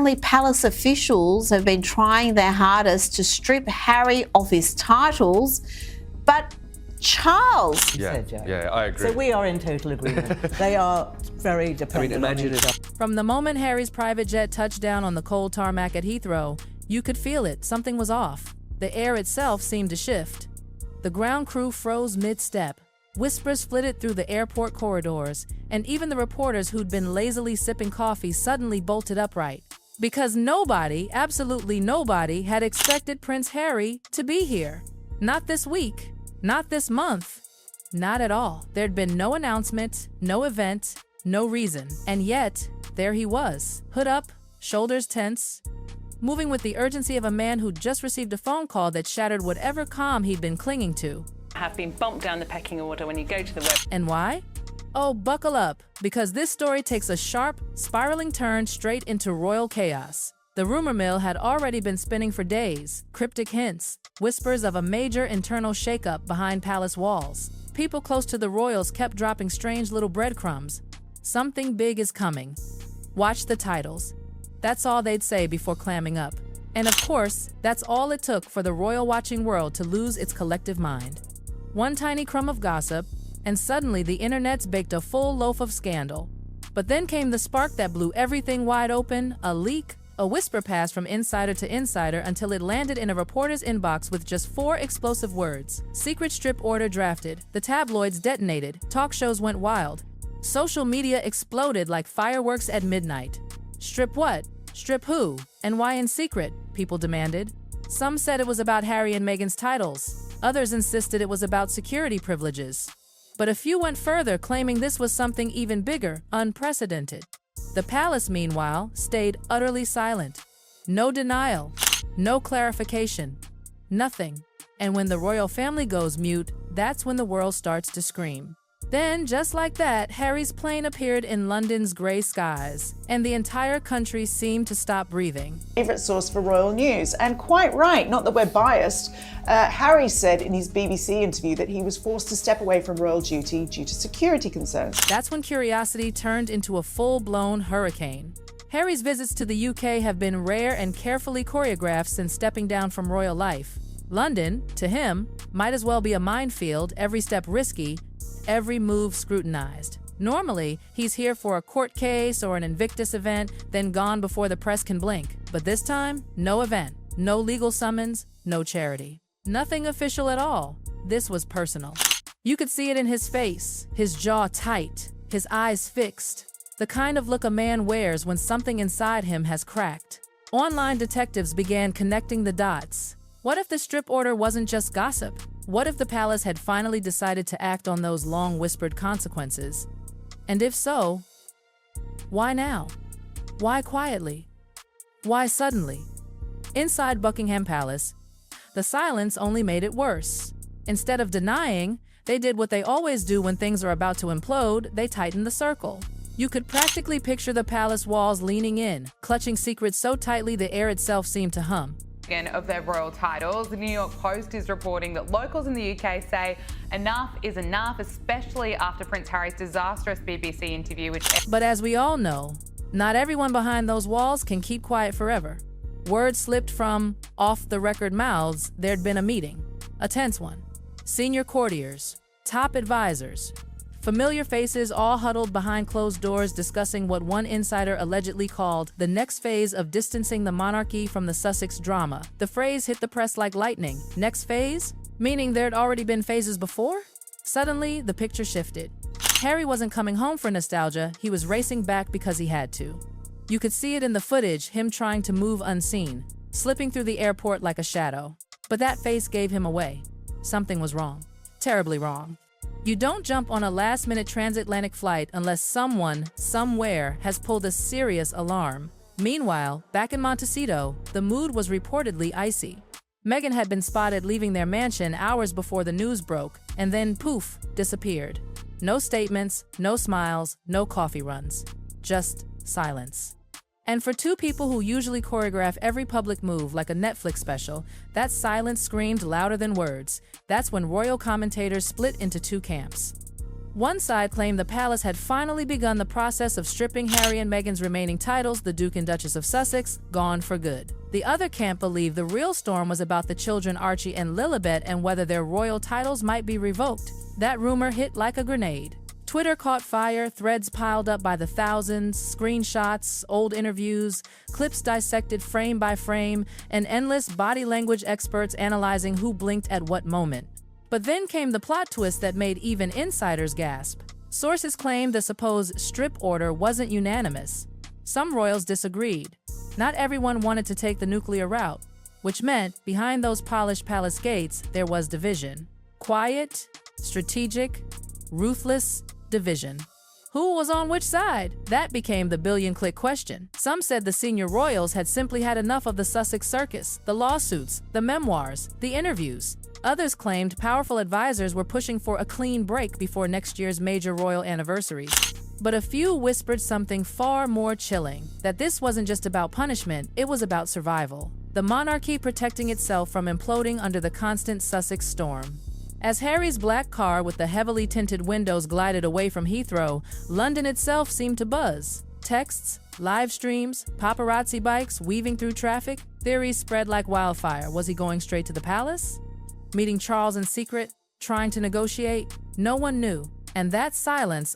apparently palace officials have been trying their hardest to strip Harry of his titles, but Charles... Yeah, I agree. So we are in total agreement. They are very dependent on each other. From the moment Harry's private jet touched down on the cold tarmac at Heathrow, you could feel it. Something was off. The air itself seemed to shift. The ground crew froze mid-step. Whispers flitted through the airport corridors, and even the reporters who'd been lazily sipping coffee suddenly bolted upright. Because nobody, absolutely nobody, had expected Prince Harry to be here. Not this week. Not this month. Not at all. There'd been no announcement, no event, no reason. And yet, there he was, hood up, shoulders tense, moving with the urgency of a man who'd just received a phone call that shattered whatever calm he'd been clinging to. Have been bumped down the pecking order when you go to the web. And why? Oh, buckle up, because this story takes a sharp, spiraling turn straight into royal chaos. The rumor mill had already been spinning for days, cryptic hints, whispers of a major internal shakeup behind palace walls. People close to the royals kept dropping strange little breadcrumbs. Something big is coming. Watch the titles. That's all they'd say before clamming up. And of course, that's all it took for the royal watching world to lose its collective mind. One tiny crumb of gossip, and suddenly the internet's baked a full loaf of scandal. But then came the spark that blew everything wide open, a leak, a whisper passed from insider to insider until it landed in a reporter's inbox with just 4 explosive words. Secret strip order drafted, the tabloids detonated, talk shows went wild. Social media exploded like fireworks at midnight. Strip what? Strip who? And why in secret? People demanded. Some said it was about Harry and Meghan's titles. Others insisted it was about security privileges. But a few went further, claiming this was something even bigger, unprecedented. The palace, meanwhile, stayed utterly silent. No denial, no clarification, nothing. And when the royal family goes mute, that's when the world starts to scream. Then, just like that, Harry's plane appeared in London's grey skies, and the entire country seemed to stop breathing. Favourite source for royal news, and quite right, not that we're biased. Harry said in his BBC interview that he was forced to step away from royal duty due to security concerns. That's when curiosity turned into a full-blown hurricane. Harry's visits to the UK have been rare and carefully choreographed since stepping down from royal life. London, to him, might as well be a minefield, every step risky, every move scrutinized. Normally, he's here for a court case or an Invictus event, then gone before the press can blink. But this time, no event, no legal summons, no charity. Nothing official at all. This was personal. You could see it in his face, his jaw tight, his eyes fixed. The kind of look a man wears when something inside him has cracked. Online detectives began connecting the dots. What if the strip order wasn't just gossip? What if the palace had finally decided to act on those long-whispered consequences? And if so, why now? Why quietly? Why suddenly? Inside Buckingham Palace, the silence only made it worse. Instead of denying, they did what they always do when things are about to implode, they tightened the circle. You could practically picture the palace walls leaning in, clutching secrets so tightly the air itself seemed to hum. Of their royal titles, the New York Post is reporting that locals in the UK say enough is enough, especially after Prince Harry's disastrous BBC interview with... But as we all know, not everyone behind those walls can keep quiet forever. Word slipped from off-the-record mouths there'd been a meeting, a tense one. Senior courtiers, top advisors, familiar faces all huddled behind closed doors discussing what one insider allegedly called the next phase of distancing the monarchy from the Sussex drama. The phrase hit the press like lightning. Next phase? Meaning there'd already been phases before? Suddenly, the picture shifted. Harry wasn't coming home for nostalgia, he was racing back because he had to. You could see it in the footage, him trying to move unseen, slipping through the airport like a shadow. But that face gave him away. Something was wrong. Terribly wrong. You don't jump on a last-minute transatlantic flight unless someone, somewhere, has pulled a serious alarm. Meanwhile, back in Montecito, the mood was reportedly icy. Meghan had been spotted leaving their mansion hours before the news broke, and then, poof, disappeared. No statements, no smiles, no coffee runs. Just silence. And for two people who usually choreograph every public move like a Netflix special, that silence screamed louder than words. That's when royal commentators split into two camps. One side claimed the palace had finally begun the process of stripping Harry and Meghan's remaining titles, the Duke and Duchess of Sussex, gone for good. The other camp believed the real storm was about the children Archie and Lilibet and whether their royal titles might be revoked. That rumor hit like a grenade. Twitter caught fire, threads piled up by the thousands, screenshots, old interviews, clips dissected frame by frame, and endless body language experts analyzing who blinked at what moment. But then came the plot twist that made even insiders gasp. Sources claimed the supposed strip order wasn't unanimous. Some royals disagreed. Not everyone wanted to take the nuclear route, which meant behind those polished palace gates there was division. Quiet, strategic, ruthless division. Who was on which side? That became the billion-click question. Some said the senior royals had simply had enough of the Sussex circus, the lawsuits, the memoirs, the interviews. Others claimed powerful advisors were pushing for a clean break before next year's major royal anniversaries. But a few whispered something far more chilling, that this wasn't just about punishment, it was about survival. The monarchy protecting itself from imploding under the constant Sussex storm. As Harry's black car with the heavily tinted windows glided away from Heathrow, London itself seemed to buzz. Texts, live streams, paparazzi bikes weaving through traffic, theories spread like wildfire. Was he going straight to the palace? Meeting Charles in secret? Trying to negotiate? No one knew. And that silence,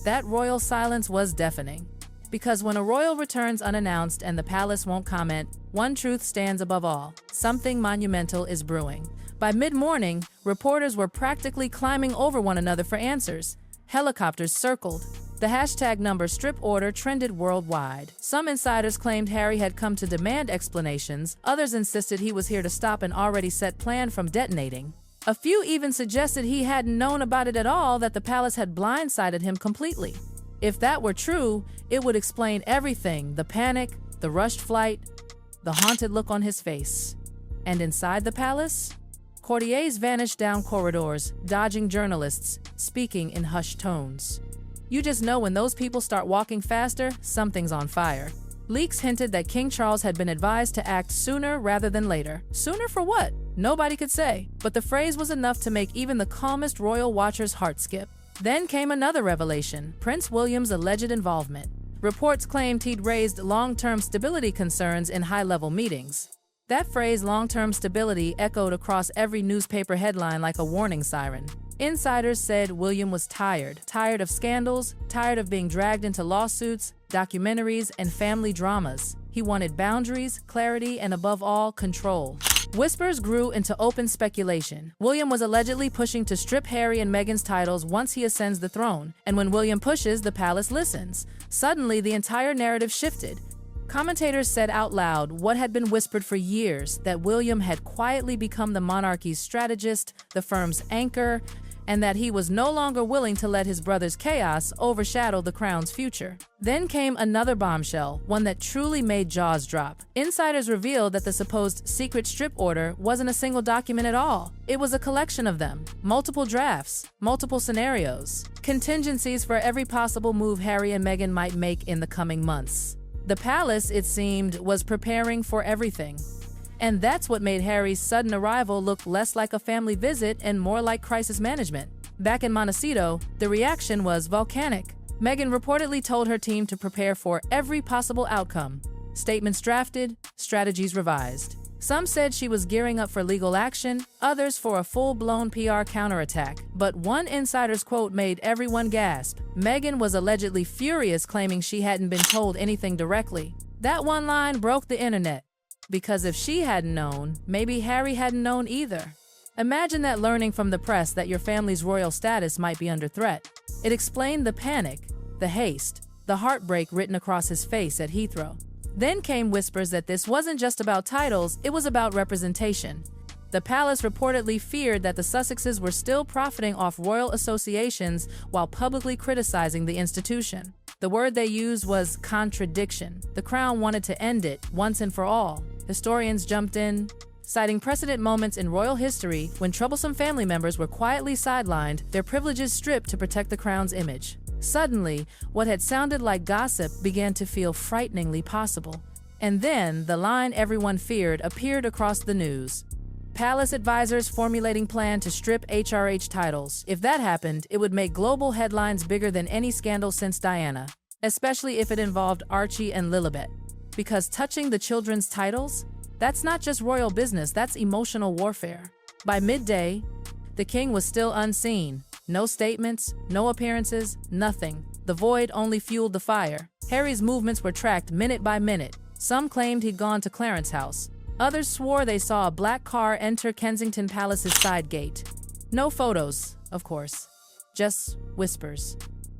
that royal silence was deafening. Because when a royal returns unannounced and the palace won't comment, one truth stands above all. Something monumental is brewing. By mid-morning, reporters were practically climbing over one another for answers. Helicopters circled. The hashtag number strip order trended worldwide. Some insiders claimed Harry had come to demand explanations. Others insisted he was here to stop an already set plan from detonating. A few even suggested he hadn't known about it at all, that the palace had blindsided him completely. If that were true, it would explain everything: the panic, the rushed flight, the haunted look on his face. And inside the palace? Courtiers vanished down corridors, dodging journalists, speaking in hushed tones. You just know when those people start walking faster, something's on fire. Leaks hinted that King Charles had been advised to act sooner rather than later. Sooner for what? Nobody could say. But the phrase was enough to make even the calmest royal watcher's heart skip. Then came another revelation: Prince William's alleged involvement. Reports claimed he'd raised long-term stability concerns in high-level meetings. That phrase, long-term stability, echoed across every newspaper headline like a warning siren. Insiders said William was tired of scandals, tired of being dragged into lawsuits, documentaries, and family dramas. He wanted boundaries, clarity, and above all, control. Whispers grew into open speculation. William was allegedly pushing to strip Harry and Meghan's titles once he ascends the throne, and when William pushes, the palace listens. Suddenly, the entire narrative shifted. Commentators said out loud what had been whispered for years, that William had quietly become the monarchy's strategist, the firm's anchor, and that he was no longer willing to let his brother's chaos overshadow the crown's future. Then came another bombshell, one that truly made jaws drop. Insiders revealed that the supposed secret strip order wasn't a single document at all. It was a collection of them, multiple drafts, multiple scenarios, contingencies for every possible move Harry and Meghan might make in the coming months. The palace, it seemed, was preparing for everything. And that's what made Harry's sudden arrival look less like a family visit and more like crisis management. Back in Montecito, the reaction was volcanic. Meghan reportedly told her team to prepare for every possible outcome. Statements drafted, strategies revised. Some said she was gearing up for legal action, others for a full-blown PR counterattack. But one insider's quote made everyone gasp. Meghan was allegedly furious, claiming she hadn't been told anything directly. That one line broke the internet. Because if she hadn't known, maybe Harry hadn't known either. Imagine that, learning from the press that your family's royal status might be under threat. It explained the panic, the haste, the heartbreak written across his face at Heathrow. Then came whispers that this wasn't just about titles, it was about representation. The palace reportedly feared that the Sussexes were still profiting off royal associations while publicly criticizing the institution. The word they used was contradiction. The crown wanted to end it once and for all. Historians jumped in, citing precedent moments in royal history when troublesome family members were quietly sidelined, their privileges stripped to protect the crown's image. Suddenly, what had sounded like gossip began to feel frighteningly possible. And then, the line everyone feared appeared across the news. Palace advisors formulating plan to strip HRH titles. If that happened, it would make global headlines bigger than any scandal since Diana, especially if it involved Archie and Lilibet. Because touching the children's titles? That's not just royal business, that's emotional warfare. By midday, the king was still unseen. No statements, no appearances, nothing. The void only fueled the fire. Harry's movements were tracked minute by minute. Some claimed he'd gone to Clarence House. Others swore they saw a black car enter Kensington Palace's side gate. No photos, of course. Just whispers.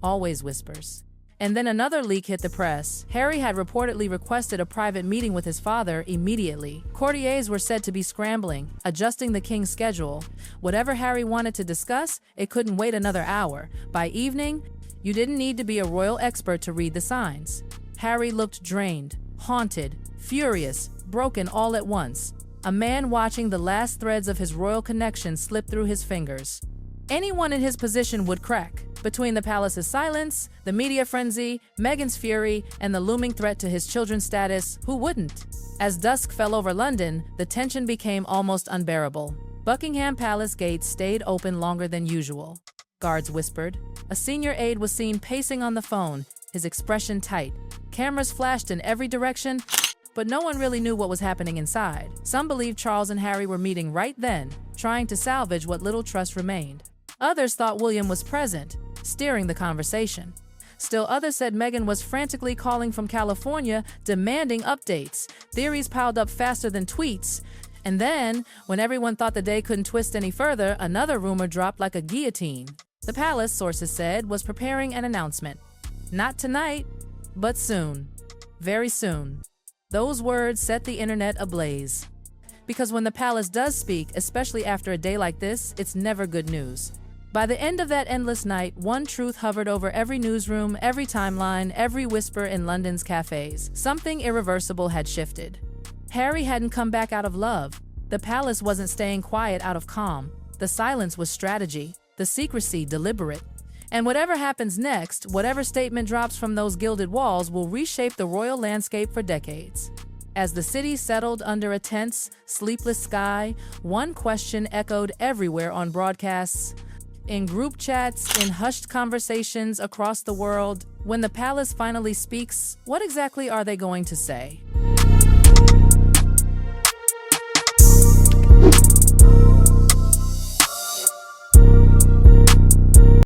Always whispers. And then another leak hit the press. Harry had reportedly requested a private meeting with his father immediately. Courtiers were said to be scrambling, adjusting the king's schedule. Whatever Harry wanted to discuss, it couldn't wait another hour. By evening, you didn't need to be a royal expert to read the signs. Harry looked drained, haunted, furious, broken all at once. A man watching the last threads of his royal connection slip through his fingers. Anyone in his position would crack. Between the palace's silence, the media frenzy, Meghan's fury, and the looming threat to his children's status, who wouldn't? As dusk fell over London, the tension became almost unbearable. Buckingham Palace gates stayed open longer than usual. Guards whispered. A senior aide was seen pacing on the phone, his expression tight. Cameras flashed in every direction, but no one really knew what was happening inside. Some believed Charles and Harry were meeting right then, trying to salvage what little trust remained. Others thought William was present, steering the conversation. Still others said Meghan was frantically calling from California, demanding updates. Theories piled up faster than tweets. And then, when everyone thought the day couldn't twist any further, another rumor dropped like a guillotine. The palace, sources said, was preparing an announcement. Not tonight, but soon. Very soon. Those words set the internet ablaze. Because when the palace does speak, especially after a day like this, it's never good news. By the end of that endless night, one truth hovered over every newsroom, every timeline, every whisper in London's cafes. Something irreversible had shifted. Harry hadn't come back out of love. The palace wasn't staying quiet out of calm. The silence was strategy, the secrecy deliberate. And whatever happens next, whatever statement drops from those gilded walls will reshape the royal landscape for decades. As the city settled under a tense, sleepless sky, one question echoed everywhere on broadcasts. In group chats, in hushed conversations across the world, when the palace finally speaks, what exactly are they going to say?